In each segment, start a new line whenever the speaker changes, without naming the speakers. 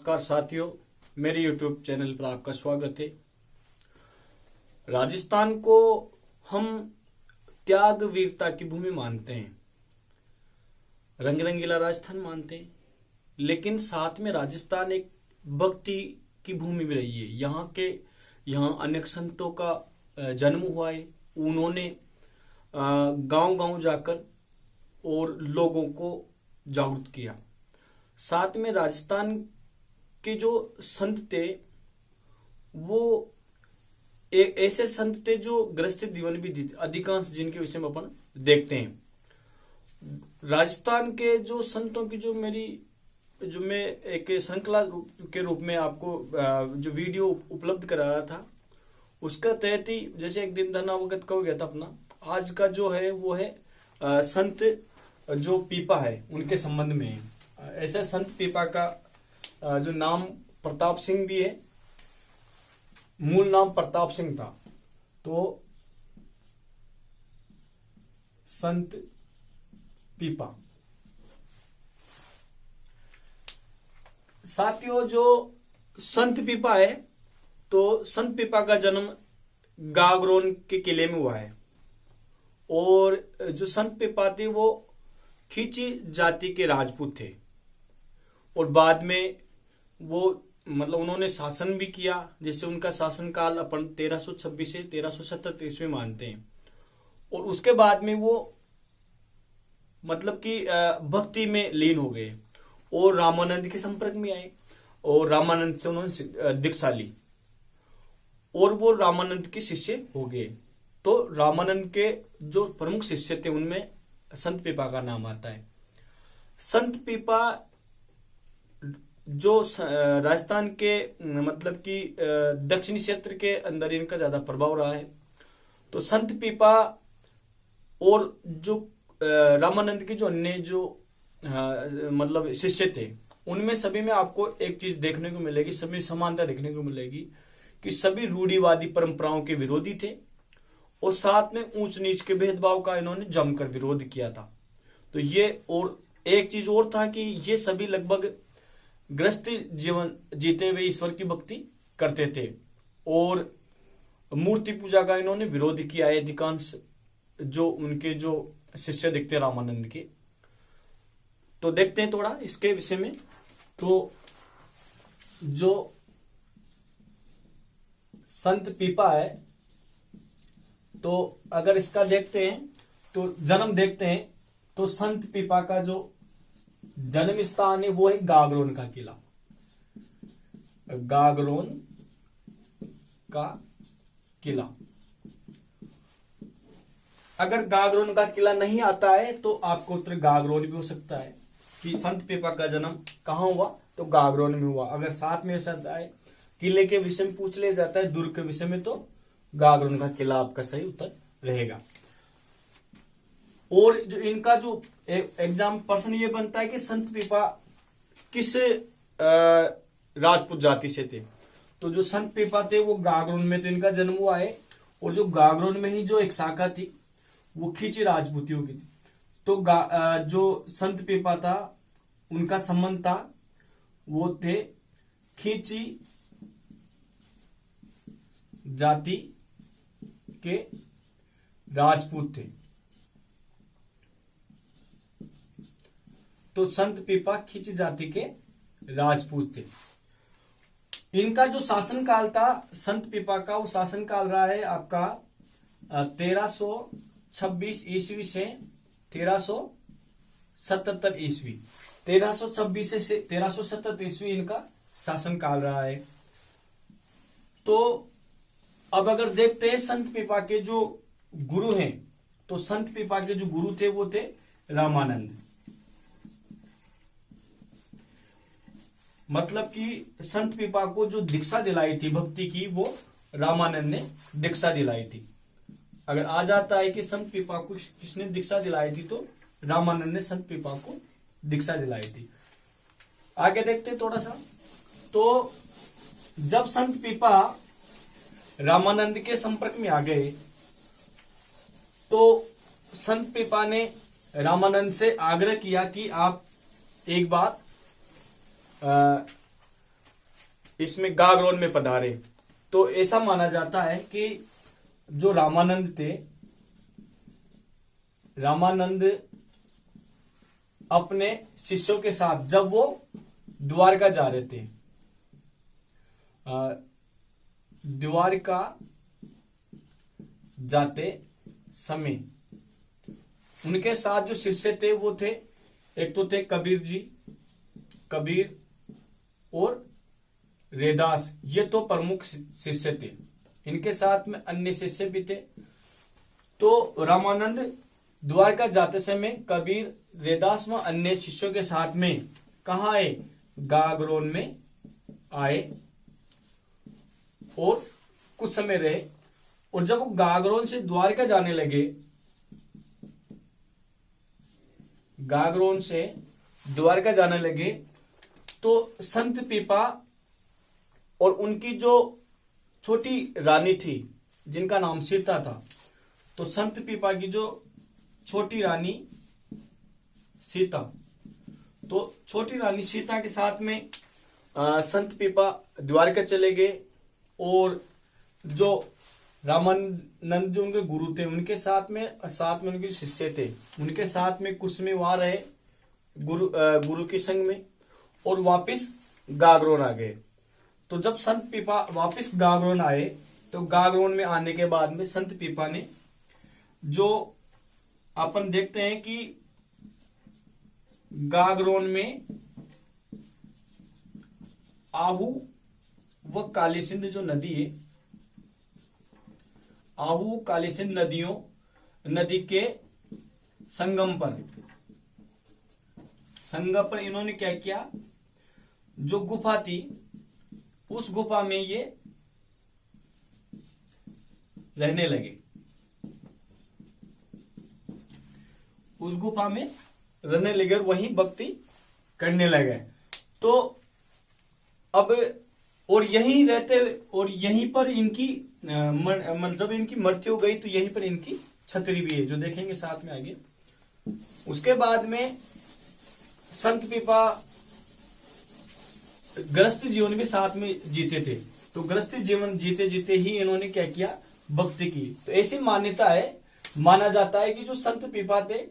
नमस्कार साथियों, मेरे YouTube चैनल पर आपका स्वागत है। राजस्थान को हम त्याग वीरता की भूमि मानते हैं, रंग रंगीला राजस्थान मानते हैं, लेकिन साथ में राजस्थान एक भक्ति की भूमि भी रही है। यहाँ अनेक संतों का जन्म हुआ है। उन्होंने गांव गांव जाकर और लोगों को जागरूक किया। साथ में राजस्थान के जो संत थे वो एक ऐसे संत थे जो गृहस्थ जीवन भी जीते, अधिकांश जिनके विषय में अपन देखते हैं। राजस्थान के जो संतों की जो मैं एक श्रृंखला के रूप में आपको जो वीडियो उपलब्ध करा रहा था, उसका तहत ही जैसे एक दिन धनावगत का हो गया था अपना, आज का जो है वो है संत जो पीपा है उनके संबंध में है। ऐसे संत पीपा का जो नाम प्रताप सिंह भी है, मूल नाम प्रताप सिंह था। तो संत पीपा, साथियों जो संत पीपा है, तो संत पीपा का जन्म गागरोन के किले में हुआ है। और जो संत पीपा थे वो खींची जाति के राजपूत थे और बाद में वो उन्होंने शासन भी किया। जैसे उनका शासनकाल अपन 1326 से 1377 ईस्वी मानते हैं। और उसके बाद में वो भक्ति में लीन हो गए और रामानंद के संपर्क में आए और रामानंद से उन्होंने दीक्षा ली और वो रामानंद के शिष्य हो गए। तो रामानंद के जो प्रमुख शिष्य थे उनमें संत पीपा का नाम आता है। संत पीपा जो राजस्थान के दक्षिणी क्षेत्र के अंदर इनका ज्यादा प्रभाव रहा है। तो संत पीपा और जो रामानंद के जो अन्य जो शिष्य थे, उनमें सभी में आपको एक चीज देखने को मिलेगी, सभी समानता देखने को मिलेगी कि सभी रूढ़िवादी परंपराओं के विरोधी थे और साथ में ऊंच नीच के भेदभाव का इन्होंने जमकर विरोध किया था। तो ये और एक चीज और था कि ये सभी लगभग गृहस्थ जीवन जीते हुए ईश्वर की भक्ति करते थे और मूर्ति पूजा का इन्होंने विरोध किया है। अधिकांश जो उनके जो शिष्य दिखते रामानंद के, तो देखते हैं थोड़ा इसके विषय में। तो जो संत पीपा है, तो अगर इसका देखते हैं तो जन्म देखते हैं, तो संत पीपा का जो जन्म स्थान है वो है गागरोन का किला। गागरोन का किला, अगर गागरोन का किला नहीं आता है तो आपको उत्तर गागरोन भी हो सकता है कि संत पीपा का जन्म कहां हुआ, तो गागरोन में हुआ। अगर साथ में ऐसा आए किले के विषय में पूछ लिया जाता है, दुर्ग के विषय में, तो गागरोन का किला आपका सही उत्तर रहेगा। और जो इनका जो एग्जाम प्रश्न ये बनता है कि संत पीपा किस राजपूत जाति से थे। तो जो संत पीपा थे वो गागरोन में तो इनका जन्म हुआ है और जो गागरोन में ही जो एक शाखा थी वो खींची राजपूतियों की थी। तो जो संत पीपा था उनका संबंध था, वो थे खींची जाति के राजपूत थे। तो संत पीपा खींची जाति के राजपूत थे। इनका जो शासनकाल था संत पीपा का, वो शासनकाल रहा है आपका 1326 ईस्वी से 1377 ईस्वी। 1326 से 1377 ईस्वी इनका शासनकाल रहा है। तो अब अगर देखते हैं संत पीपा के जो गुरु हैं, तो संत पीपा के जो गुरु थे वो थे रामानंद। कि संत पीपा को जो दीक्षा दिलाई थी भक्ति की, वो रामानंद ने दीक्षा दिलाई थी। अगर आ जाता है कि संत पीपा को किसने दीक्षा दिलाई थी, तो रामानंद ने संत पीपा को दीक्षा दिलाई थी। आगे देखते थोड़ा सा। तो जब संत पीपा रामानंद के संपर्क में आ गए, तो संत पीपा ने रामानंद से आग्रह किया कि आप एक बार इसमें गागरोन में पधारे। तो ऐसा माना जाता है कि जो रामानंद थे, रामानंद अपने शिष्यों के साथ जब वो द्वारका जा रहे थे, द्वारका जाते समय उनके साथ जो शिष्य थे वो थे, एक तो थे कबीर जी, कबीर और रैदास, ये तो प्रमुख शिष्य थे। इनके साथ में अन्य शिष्य भी थे। तो रामानंद द्वारका जाते समय कबीर, रैदास व अन्य शिष्यों के साथ में कहाँ आए? गागरोन में आए और कुछ समय रहे। और जब वो गागरोन से द्वारका जाने लगे, गागरोन से द्वारका जाने लगे, तो संत पीपा और उनकी जो छोटी रानी थी जिनका नाम सीता था, तो संत पीपा की जो छोटी रानी सीता, तो छोटी रानी सीता के साथ में संत पीपा द्वारका चले गए। और जो रामानंद जो उनके गुरु थे, उनके साथ में उनके शिष्य थे, उनके साथ में कुछ समय वहां रहे गुरु के संग में, और वापिस गागरोन आ गए। तो जब संत पीपा वापिस गागरोन आए, तो गागरोन में आने के बाद में संत पीपा ने, जो अपन देखते हैं कि गागरोन में आहू व काली सिंध जो नदी है, आहू काली सिंध नदी के संगम पर इन्होंने क्या किया, जो गुफा थी उस गुफा में ये रहने लगे, उस गुफा में रहने लगे और वहीं भक्ति करने लगे। तो अब और यहीं रहते, और यहीं पर इनकी जब इनकी मृत्यु हो गई तो यहीं पर इनकी छतरी भी है, जो देखेंगे साथ में आगे। उसके बाद में संत पीपा गृहस्थ जीवन भी साथ में जीते थे। तो गृहस्थ जीवन जीते जीते ही इन्होंने क्या किया, भक्ति की। तो ऐसी मान्यता है, माना जाता है कि जो संत पीपा थे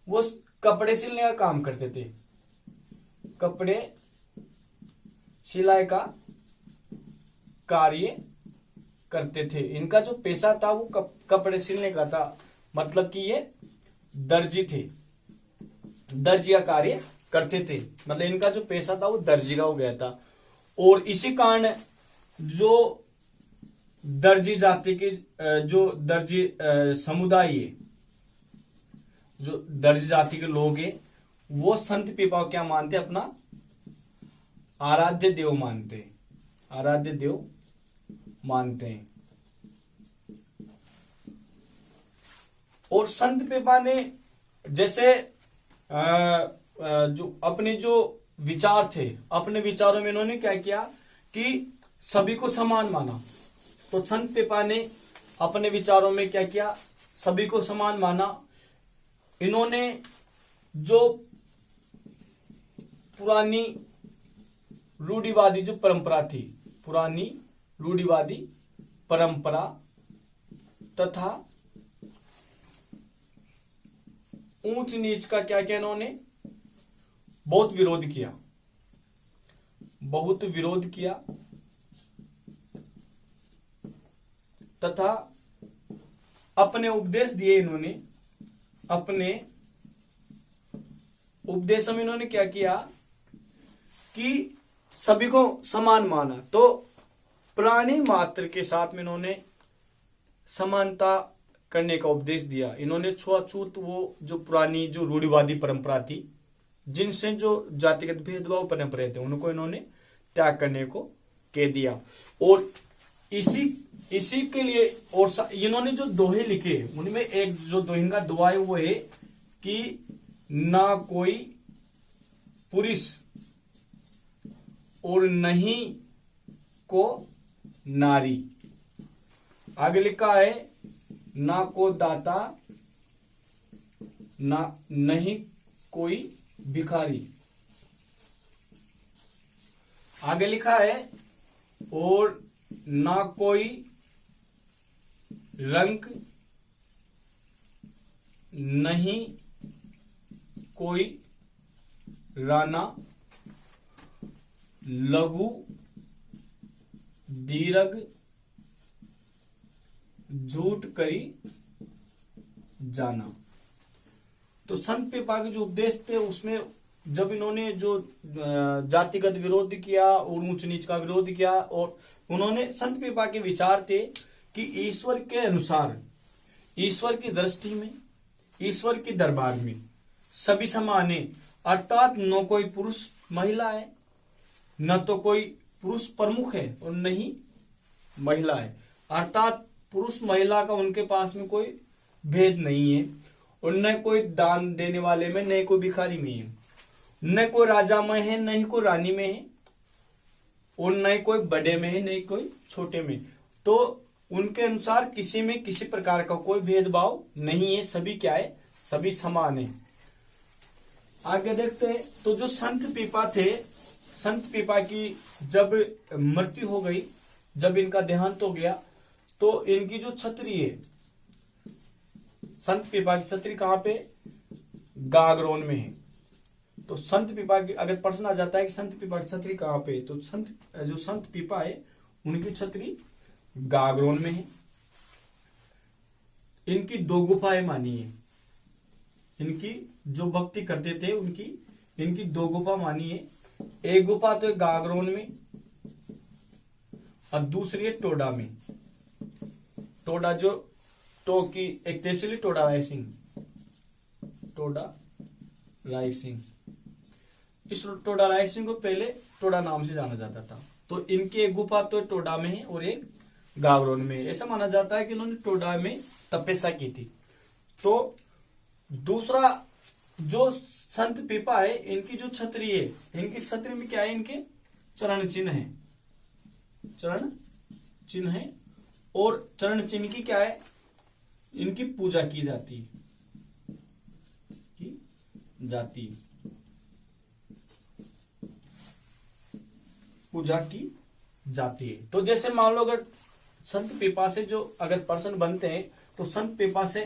वो कपड़े सिलने का काम करते थे, कपड़े सिलाई का कार्य करते थे। इनका जो पेशा था वो कपड़े सिलने का था, मतलब कि ये दर्जी थे, दर्जी का कार्य करते थे, मतलब इनका जो पेशा था वो दर्जी का हो गया था। और इसी कारण जो दर्जी जाति के जो दर्जी समुदाय है, जो दर्जी जाति के लोग हैं, वो संत पीपा को क्या मानते, अपना आराध्य देव मानते हैं, आराध्य देव मानते हैं। और संत पीपा ने जैसे जो अपने जो विचार थे, अपने विचारों में इन्होंने क्या किया कि सभी को समान माना। तो संत पीपा ने अपने विचारों में क्या किया, सभी को समान माना। इन्होंने जो पुरानी रूढ़िवादी जो परंपरा थी, पुरानी रूढ़िवादी परंपरा तथा ऊंच नीच का क्या किया, इन्होंने बहुत विरोध किया, बहुत विरोध किया। तथा अपने उपदेश दिए इन्होंने, अपने उपदेशों में इन्होंने क्या किया कि सभी को समान माना। तो प्राणी मात्र के साथ में इन्होंने समानता करने का उपदेश दिया। इन्होंने छुआछूत, वो जो पुरानी जो रूढ़िवादी परंपरा थी, जिनसे जो जातिगत भेदभाव परंपरा थे, उनको इन्होंने त्याग करने को कह दिया। और इसी के लिए और इन्होंने जो दोहे लिखे, उनमें एक जो दोहे का दुआ है वो है कि ना कोई पुरुष और नहीं को नारी। आगे लिखा है ना को दाता, ना नहीं कोई भिखारी। आगे लिखा है और ना कोई रंक, नहीं कोई राना, लघु दीर्घ, झूठ करी जाना। तो संत पिपा के जो उपदेश थे उसमें जब इन्होंने जो जातिगत विरोध किया और ऊंच नीच का विरोध किया, और उन्होंने संत पिपा के विचार थे कि ईश्वर के अनुसार, ईश्वर की दृष्टि में, ईश्वर की दरबार में सभी समान है, अर्थात न कोई पुरुष महिला है, न तो कोई पुरुष प्रमुख है और न ही महिला है, अर्थात पुरुष महिला का उनके पास में कोई भेद नहीं है, और न कोई दान देने वाले में, न कोई भिखारी में है, न कोई राजा में है, न ही कोई रानी में है, और न कोई बड़े में है, न कोई छोटे में। तो उनके अनुसार किसी में किसी प्रकार का कोई भेदभाव नहीं है, सभी क्या है, सभी समान है। आगे देखते हैं। तो जो संत पीपा थे, संत पीपा की जब मृत्यु हो गई, जब इनका देहांत हो गया, तो इनकी जो छतरी है, संत पीपा की छतरी कहां पे, गागरोन में है। तो संत पीपा की अगर प्रश्न आ जाता है कि संत पीपा की छतरी कहां पे, तो जो संत पीपा है उनकी छतरी गागरोन में है। इनकी 2 गुफाएं मानी है, इनकी जो भक्ति करते थे उनकी इनकी 2 गुफा मानी है। एक गुफा तो गागरोन में और दूसरी है टोडा में। टोडा जो तो की एक तहसील टोडा रायसिंह, टोडा रायसिंह, इस टोडा रायसिंह को पहले टोडा नाम से जाना जाता था। तो इनकी एक गुफा तो टोडा में है और एक गागरोन में है। ऐसा माना जाता है कि इन्होंने टोडा में तपस्या की थी। तो दूसरा जो संत पीपा है, इनकी जो छतरी है, इनकी छतरी में क्या है, इनके चरण चिन्ह है, चरण चिन्ह है, और चरण चिन्ह की क्या है, इनकी पूजा की जाती है, पूजा की जाती है। तो जैसे मान लो अगर संत पीपा से जो अगर पर्सन बनते हैं, तो संत पीपा से